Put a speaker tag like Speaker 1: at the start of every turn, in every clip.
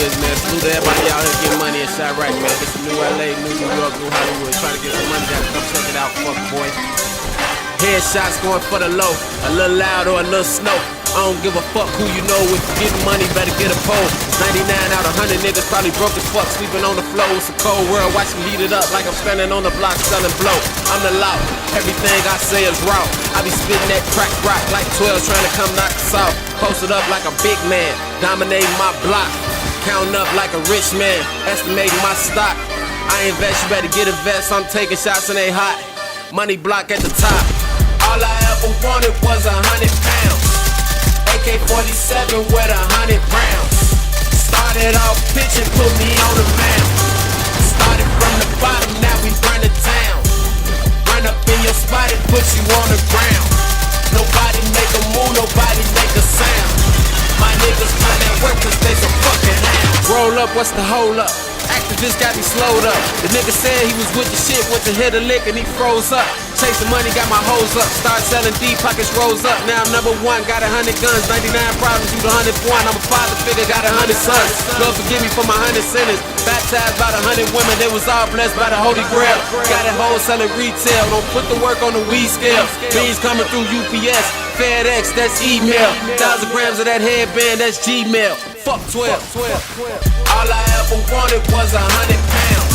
Speaker 1: is, man. Salute to everybody out here getting money in Chirac, man. This is New LA, New York, New Hollywood. Trying to get some money, gotta come check it out, fuck boy. Headshots going for the low, a little loud or a little snow. I don't give a fuck who you know. If you getting money, better get a pole. 99 out of 100 niggas probably broke as fuck, sleeping on the floor. It's a cold world, watch me heat it up like I'm standing on the block selling blow. I'm the law, everything I say is raw. I be spitting that crack rock like 12 trying to come knock us out. Posted up like a big man, dominating my block. Counting up like a rich man, estimating my stock. I invest, you better get a vest. I'm taking shots and they hot. Money block at the top. All I ever wanted was 100 pounds. AK-47 with 100 rounds. Started off pitching, put me on the mound. Started from the bottom, now we run the town. Run up in your spot and put you on the ground. Nobody make a move, nobody make a sound. My niggas find that work cause they some fucking hounds. Roll up, what's the hold up? Activists got me slowed up. The nigga said he was with the shit, went to hit a lick and he froze up. Chasing money, got my hoes up. Start selling deep, pockets rose up. Now I'm number one, got 100 guns, 99 problems, you the 100th one. I'm a father figure, got 100 sons. Lord forgive me for my 100 sinners. Baptized by the 100 women, they was all blessed by the Holy Grail. Got it wholesaling retail, don't put the work on the weed scale. Beans coming through UPS, FedEx, that's email. 1,000 grams of that headband, that's Gmail. Fuck 12. All I ever wanted was 100 pounds.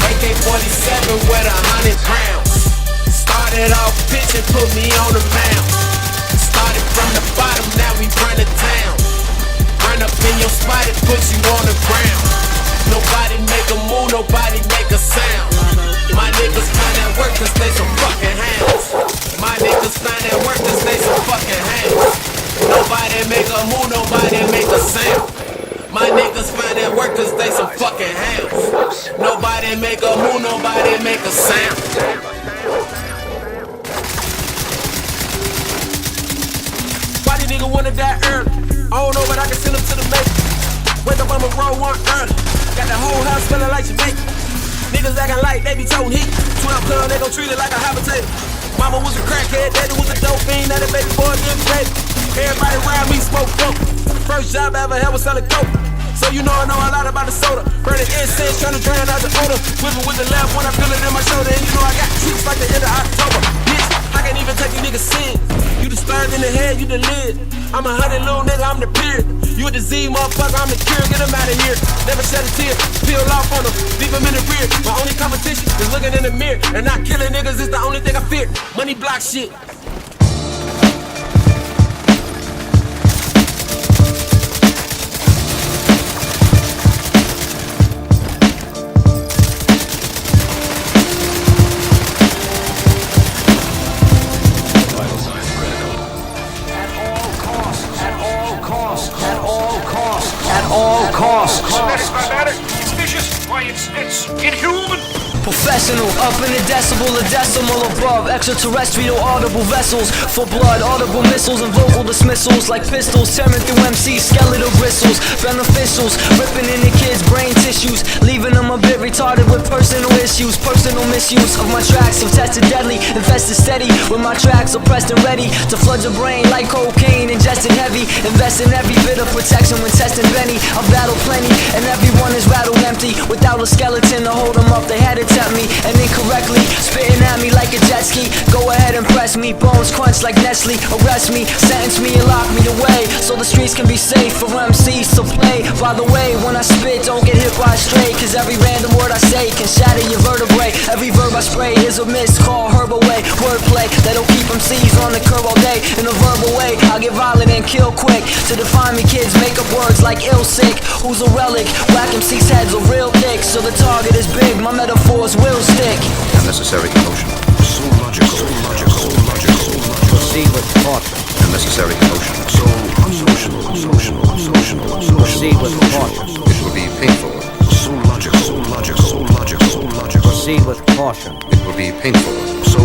Speaker 1: AK-47 with 100 rounds. Started off pitching, put me on the mound. Started from the bottom, now we run the town. Run up in your spot and put you on the ground. Nobody make a move, nobody make a sound. My niggas find that work cause they some fucking hounds. My niggas find that work cause they some fucking hounds. Nobody make a move, nobody make a sound. My niggas find that work cause they some fucking hounds. Nobody make a move, nobody make a sound. Why these niggas wanna die early? I don't know, but I can send them to the maker. Wake up, I'ma roll one early. Got the whole house smelling like Jamaica. Niggas acting like they be toting heat. 12 club, they gon' treat it like a habitator. Mama was a crackhead, daddy was a dope fiend. Now the baby boy getting paid. Everybody around me smoke dope. First job I ever had was selling dope. So you know I know a lot about the soda. Burning incense, trying to drown out the odor. Whipping with the left when I feel it in my shoulder. And you know I got troops like the end of October. Bitch, I can't even take a nigga sin. You disturbed in the head, you the lid. I'm a 100 little nigga, I'm the peer. You a disease, motherfucker, I'm the cure. Get him out of here, never shed a tear. Peel off on him, leave him in the rear. My only competition is looking in the mirror. And not killing niggas is the only thing I fear. Money block shit.
Speaker 2: All costs.
Speaker 3: That's not matter. It's vicious. Why, it's inhuman.
Speaker 2: Professional, up in a decimal above. Extraterrestrial audible vessels for blood, audible missiles and vocal dismissals like pistols, tearing through MC skeletal bristles. Beneficials, ripping in the kids' brain tissues, leaving them a bit retarded with personal issues. Personal misuse of my tracks have tested deadly, infested steady with my tracks oppressed and ready to flood your brain like cocaine, ingested heavy. Invest in every bit of protection when testing Benny. I've battled plenty and everyone is rattled empty. Without a skeleton to hold them up, they had to tap me and incorrectly spitting at me like a jet ski. Go ahead and press me, bones crunch like Nestle. Arrest me, sentence me and lock me away so the streets can be safe for MCs to play. By the way, when I spit, don't get hit by a stray, cause every random word I say can shatter your vertebrae. Every verb I spray is a miss, call herbal way. Wordplay that'll keep MCs on the curb all day. In a verbal way, I'll get violent and kill quick. To define me, kids make up words like ill sick. Who's a relic? Whack MC's heads are real thick, so the target is big, my metaphors will stick.
Speaker 4: Unnecessary emotion. So logical.
Speaker 5: Proceed with caution.
Speaker 4: Unnecessary emotion. So unsocial.
Speaker 5: Proceed with caution.
Speaker 4: It will be painful. So logical.
Speaker 5: Proceed with caution.
Speaker 4: It will be painful. So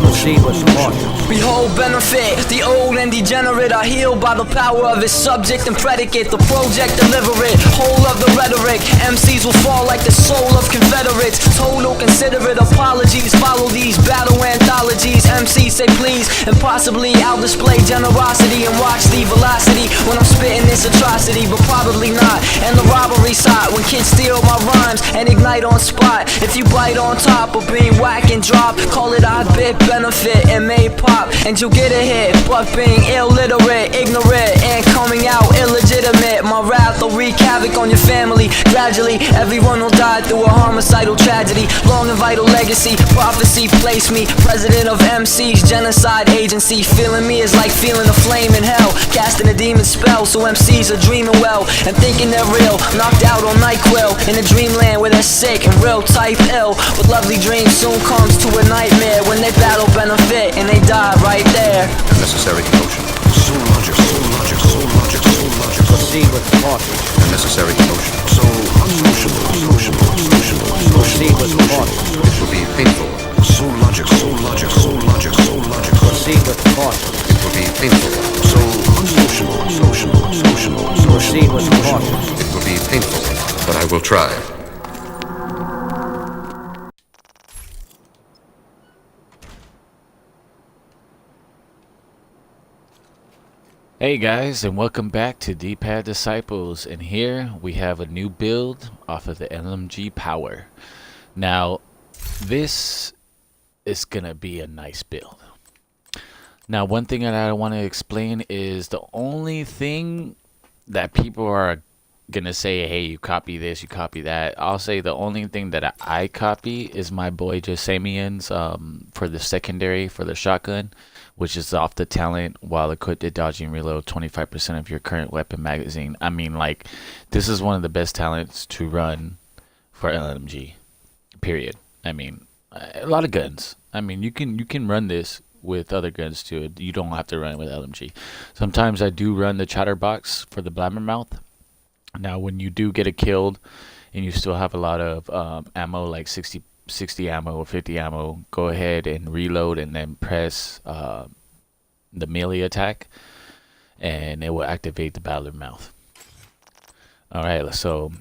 Speaker 5: Proceed with caution.
Speaker 2: Behold benefit, the old and degenerate are healed by the power of his subject and predicate. The project deliver it, whole of the rhetoric. MCs will fall like the soul of Confederates. Total considerate apologies, follow these battle anthologies. MCs say please, and possibly I'll display generosity and watch the velocity when I'm spitting this atrocity, but probably not. And the robbery's hot when kids steal my rhymes and ignite on spot. If you bite on top of being whack and drop, call it odd bit benefit and may pop, and you'll get a hit. But being illiterate, ignorant, and coming out illegitimate, my wrath will wreak havoc on your family. Gradually, everyone will die through a homicidal tragedy. Long and vital legacy, prophecy place me president of MCs, genocide agency. Feeling me is like feeling a flame in hell, casting a demon spell. So MCs are dreaming well and thinking they're real, knocked out on NyQuil in a dreamland where they're sick and real type ill. But lovely dreams soon comes to a nightmare when they battle benefit and they die right there.
Speaker 4: Unnecessary emotion. So logical, so logical, so logical, so logical.
Speaker 5: Proceed with caution.
Speaker 4: Unnecessary emotion. So unsociable, sociable, sociable.
Speaker 5: Proceed with caution.
Speaker 4: It will be painful. So logical, so logical, so logical, so logical.
Speaker 5: Proceed with caution.
Speaker 4: It will be painful. So unsociable, sociable, sociable.
Speaker 5: Proceed with caution.
Speaker 4: It will be painful, but I will try.
Speaker 6: Hey guys, and welcome back to D-Pad Disciples, and here we have a new build off of the LMG Power. Now, this is gonna be a nice build. Now, one thing that I want to explain is the only thing that people are gonna say, hey, you copy this, you copy that. I'll say the only thing that I copy is my boy Jasamian's for the secondary for the shotgun, which is off the talent while equipped at dodging reload 25% of your current weapon magazine. I mean, like, this is one of the best talents to run for LMG, period. I mean, a lot of guns. I mean, you can run this with other guns too. You don't have to run it with LMG. Sometimes I do run the chatterbox for the blabbermouth. Now, when you do get it killed and you still have a lot of ammo, like 60 ammo or 50 ammo, go ahead and reload and then press the melee attack, and it will activate the blabbermouth. Alright, so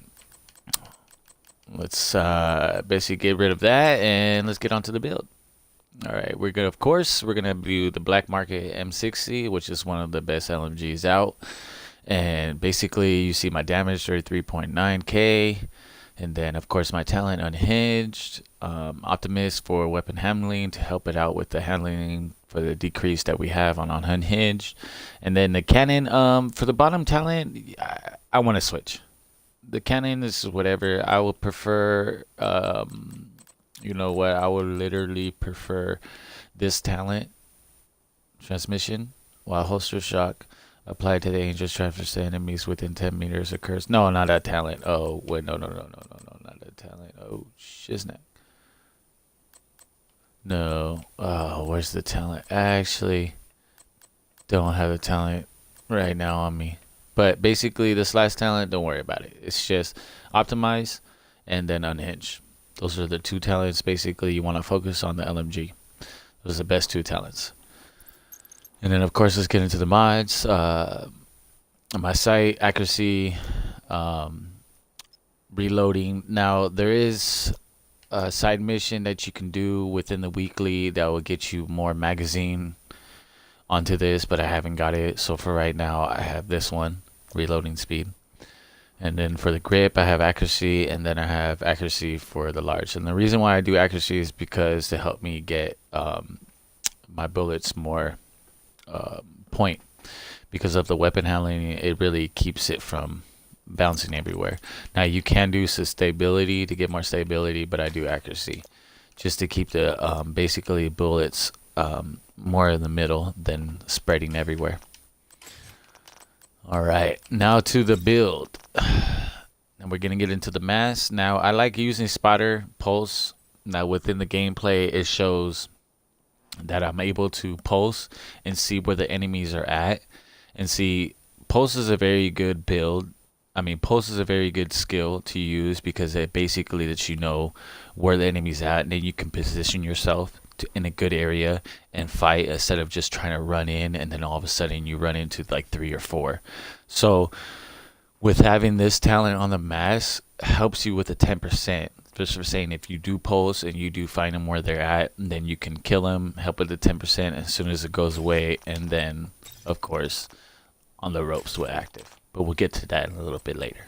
Speaker 6: let's basically get rid of that and let's get on to the build. Alright, we're gonna do the Black Market M60, which is one of the best LMGs out. And basically, you see my damage 33.9k, and then of course my talent Unhinged, Optimist for weapon handling to help it out with the handling for the decrease that we have on Unhinged, and then the cannon for the bottom talent. I want to switch. The cannon is whatever. I would prefer, you know what? I would literally prefer this talent transmission while holster shock applied to the angels transfers to enemies within 10 meters occurs. No, not that talent. Oh, wait, no, not that talent. Oh, shiznit. No. Oh, where's the talent? I actually don't have the talent right now on me. But basically, this last talent, don't worry about it. It's just optimize and then unhinge. Those are the two talents. Basically, you want to focus on the LMG. Those are the best two talents. And then, of course, let's get into the mods. My sight, accuracy, reloading. Now, there is a side mission that you can do within the weekly that will get you more magazine onto this, but I haven't got it. So for right now, I have this one, reloading speed. And then for the grip, I have accuracy, and then I have accuracy for the large. And the reason why I do accuracy is because to help me get my bullets more point, because of the weapon handling. It really keeps it from bouncing everywhere. Now you can do stability to get more stability, but I do accuracy just to keep the basically bullets more in the middle than spreading everywhere. All right, now to the build, and we're gonna get into the mass. Now I like using spotter pulse. Now within the gameplay, it shows that I'm able to pulse and see where the enemies are at, and see pulse is a very good build I mean, pulse is a very good skill to use because it basically lets you know where the enemy's at, and then you can position yourself in a good area and fight instead of just trying to run in and then all of a sudden you run into like 3 or 4. So with having this talent on the mask helps you with the 10%. Just for saying, if you do pulse and you do find them where they're at, then you can kill them, help with the 10% as soon as it goes away, and then of course on the ropes will active. But we'll get to that in a little bit later.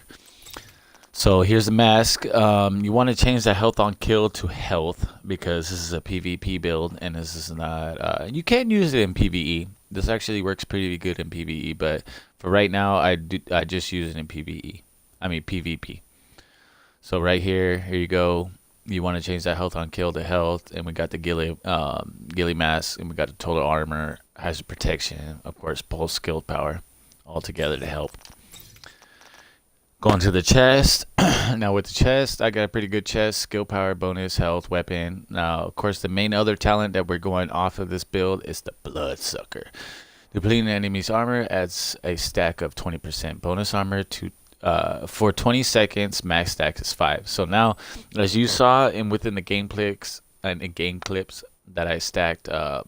Speaker 6: So here's the mask. You want to change the health on kill to health because this is a PvP build and this is not. You can use it in PvE. This actually works pretty good in PvE, but for right now, I just use it in PvE. I mean PvP. So right here you go. You want to change that health on kill to health, and we got the ghillie mask, and we got the total armor, hazard protection, of course, pulse, skill power, all together to help. Going to the chest. Now with the chest, I got a pretty good chest, skill power, bonus, health, weapon. Now, of course, the main other talent that we're going off of this build is the Bloodsucker. Depleting an enemy's armor adds a stack of 20% bonus armor to for 20 seconds. Max stack is 5. So now, as you saw within the game clips that I stacked a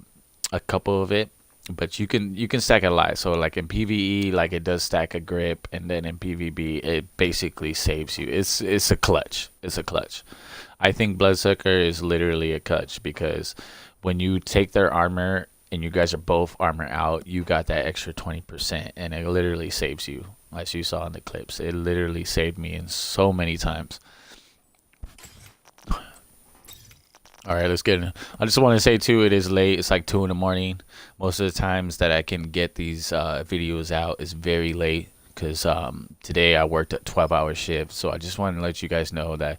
Speaker 6: couple of it. But you can stack a lot. So like in PvE, like it does stack a grip, and then in PvP, it basically saves you. It's a clutch. It's a clutch. I think Bloodsucker is literally a clutch because when you take their armor and you guys are both armor out, you got that extra 20%, and it literally saves you. As you saw in the clips, it literally saved me in so many times. All right, let's get in. I just want to say too, it is late. It's like 2 in the morning. Most of the times that I can get these videos out is very late because today I worked a 12-hour shift. So I just want to let you guys know that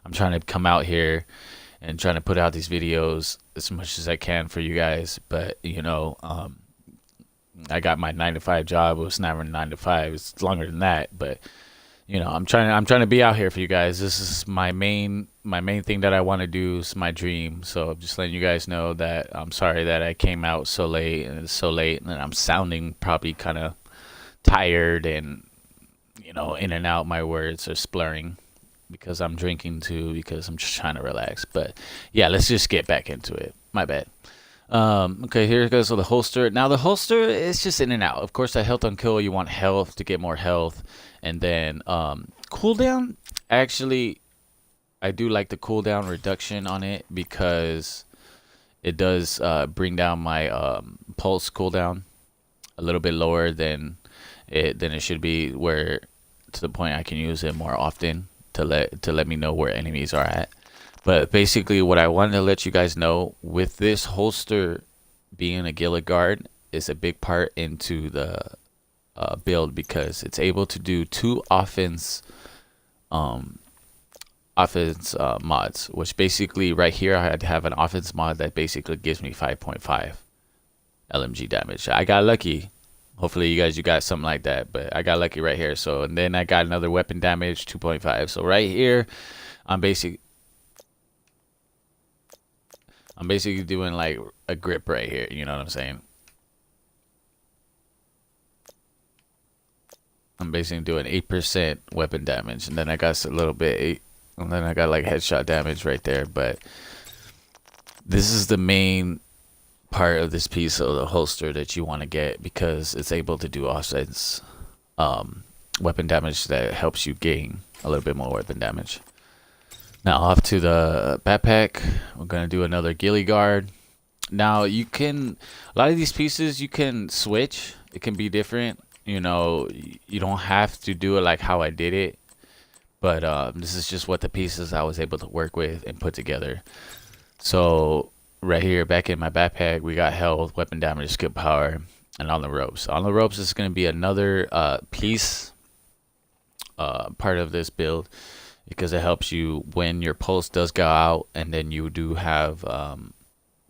Speaker 6: I'm trying to come out here and trying to put out these videos as much as I can for you guys. But you know, I got my 9-to-5 job. It was never 9 to 5. It's longer than that, but you know, I'm trying to be out here for you guys. This is my main thing that I want to do. Is my dream. So I'm just letting you guys know that I'm sorry that I came out so late, and it's so late, and I'm sounding probably kind of tired and, you know, in and out. My words are splurring because I'm drinking too, because I'm just trying to relax. But yeah, let's just get back into it. My bad. Okay, here it goes with the holster. Now the holster is just in and out. Of course, that health on kill, you want health to get more health, and then cooldown. Actually, I do like the cooldown reduction on it because it does bring down my pulse cooldown a little bit lower than it should be, where to the point I can use it more often to let me know where enemies are at. But basically, what I wanted to let you guys know with this holster being a Gillet guard is a big part into the build because it's able to do 2 offense mods, which basically right here I had to have an offense mod that basically gives me 5.5 LMG damage. I got lucky. Hopefully you got something like that, but I got lucky right here. So, and then I got another weapon damage 2.5. So right here I'm basically doing like a grip right here, you know what I'm saying? I'm basically doing 8% weapon damage, and then I got a little bit, and then I got like headshot damage right there. But this is the main part of this piece of the holster that you want to get because it's able to do offense weapon damage that helps you gain a little bit more weapon damage. Now off to the backpack. We're gonna do another ghillie guard. Now you can, a lot of these pieces you can switch. It can be different. You know, you don't have to do it like how I did it. But this is just what the pieces I was able to work with and put together. So right here, back in my backpack, we got health, weapon damage, skill power, and on the ropes. On the ropes is gonna be another piece part of this build, because it helps you when your pulse does go out, and then you do have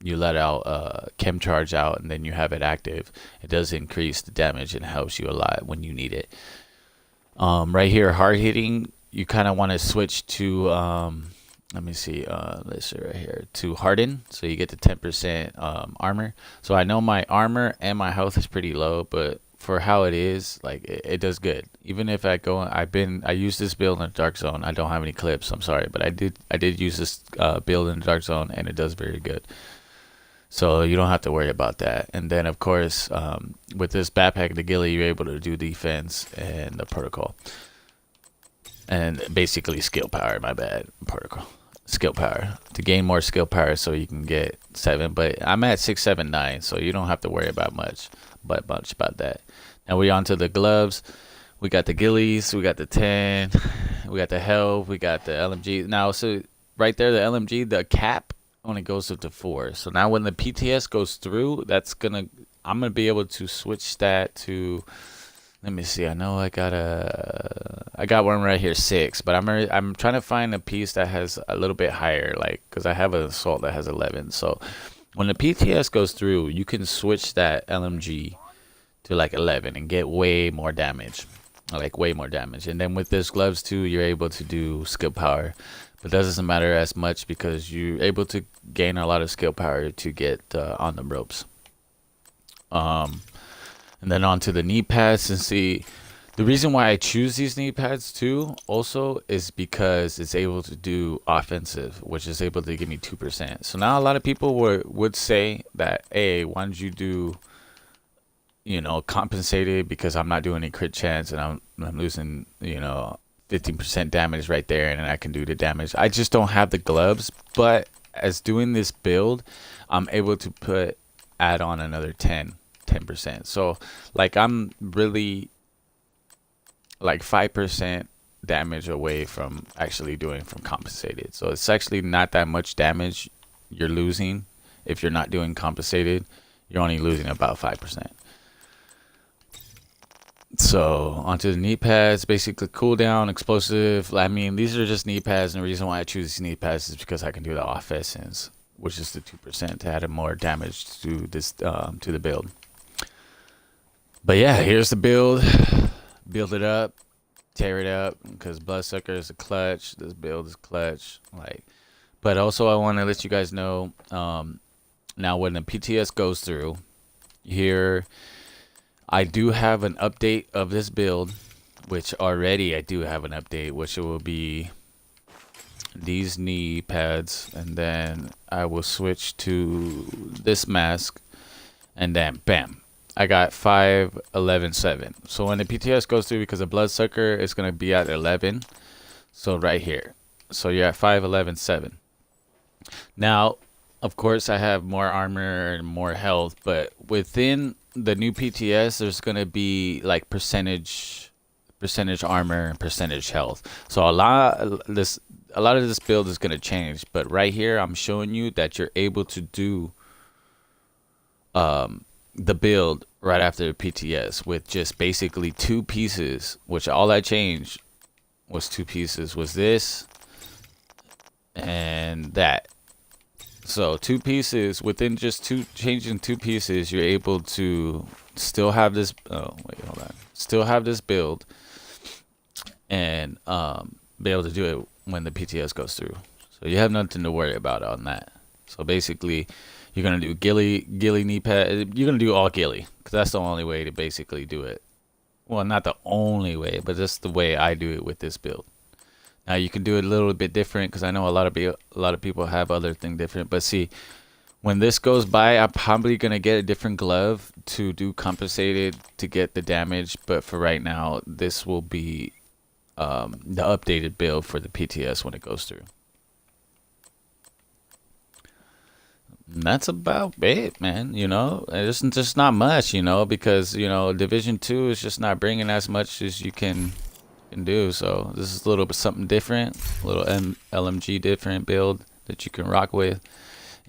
Speaker 6: you let out chem charge out, and then you have it active. It does increase the damage and helps you a lot when you need it. Right here, hard hitting, you kind of want to switch to let me see, let's see right here, to harden, so you get the 10% armor. So I know my armor and my health is pretty low, but for how it is, like it does good. Even if I use this build in the dark zone. I don't have any clips, I'm sorry, but I did use this build in the dark zone, and it does very good. So you don't have to worry about that. And then of course, with this backpack, the ghillie, you're able to do defense and the protocol, and basically skill power. My bad, protocol. Skill power to gain more skill power, so you can get 7. But I'm at 6, 7, 9, so you don't have to worry about much about that. Now we're on to the gloves. We got the ghillies, we got the 10, we got the health, we got the LMG. Now, so right there, the LMG, the cap only goes up to 4. So now when the PTS goes through, I'm gonna be able to switch that to. Let me see. I know I got one right here, 6, but I'm trying to find a piece that has a little bit higher, like, because I have an assault that has 11. So when the PTS goes through, you can switch that LMG to like 11 and get way more damage, like way more damage. And then with this gloves too, you're able to do skill power, but that doesn't matter as much because you're able to gain a lot of skill power to get on the ropes. And then onto the knee pads. And see, the reason why I choose these knee pads too also is because it's able to do offensive, which is able to give me 2%. So now a lot of people would say that, hey, why don't you do, you know, compensated, because I'm not doing any crit chance and I'm losing, you know, 15% damage right there, and I can do the damage. I just don't have the gloves, but as doing this build, I'm able to add on another 10%. So like I'm really like 5% damage away from actually doing from compensated. So it's actually not that much damage you're losing if you're not doing compensated. You're only losing about 5%. So onto the knee pads, basically cooldown, explosive. I mean, these are just knee pads, and the reason why I choose these knee pads is because I can do the offense, which is the 2% to add more damage to this to the build. But yeah, here's the build. Build it up, tear it up, because BloodSucker is a clutch. This build is clutch. Like, but also I want to let you guys know, now when the PTS goes through here, I do have an update of this build, which already I do have an update, which it will be these knee pads, and then I will switch to this mask, and then bam, I got 5, 11, 7. So when the PTS goes through, because the BloodSucker is going to be at 11, so right here, so you're at 5, 11, 7. Now of course I have more armor and more health, but within the new PTS there's going to be like percentage armor and percentage health. So a lot of this build is going to change, but right here I'm showing you that you're able to do the build right after the PTS with just basically 2 pieces, which all I changed was 2 pieces, was this and that. So 2 pieces, within just changing 2 pieces, you're able to still have this still have this build and be able to do it when the PTS goes through. So you have nothing to worry about on that. So basically you're gonna do ghillie knee pad. You're gonna do all ghillie, because that's the only way to basically do it. Well, not the only way, but that's the way I do it with this build. Now you can do it a little bit different, because I know a lot of people have other things different. But see, when this goes by, I'm probably gonna get a different glove to do compensated to get the damage. But for right now, this will be the updated build for the PTS when it goes through. And that's about it, man. You know, it's just not much, you know, because, you know, Division 2 is just not bringing as much as you can do. So this is a little bit something different, a little LMG different build that you can rock with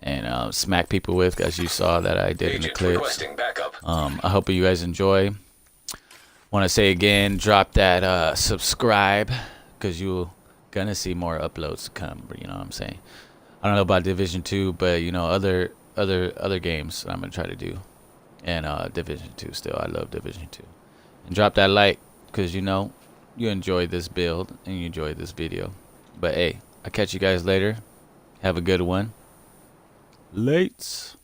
Speaker 6: and smack people with, as you saw that I did in the clips. I hope you guys enjoy. Want to say again, drop that subscribe, because you're gonna see more uploads to come. You know what I'm saying? I don't know about Division 2, but you know, other games I'm gonna try to do, and Division 2 still. I love Division 2. And drop that like, because you know you enjoyed this build and you enjoyed this video. But hey, I'll catch you guys later. Have a good one. Lates.